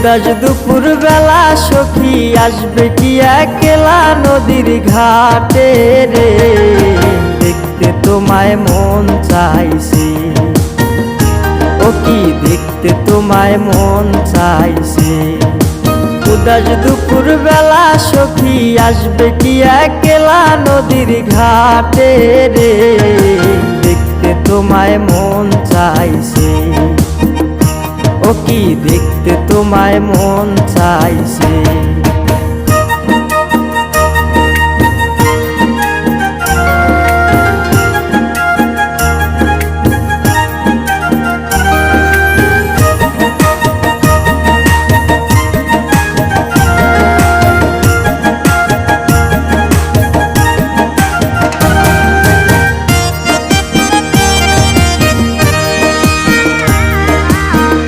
উদাস দুপুর বেলা সখী আসবে কি একলা নদীর ঘাটে রে, দেখতে তোমায় মন চাইছে। ও কি দেখতে তোমায় মন চাইছে। উদাস দুপুর বেলা সখী আসবে কি একলা নদীর ঘাটে রে, দেখতে তোমায় মন চাইছে। ও কি দেখতে তোমায় মন চাইছে।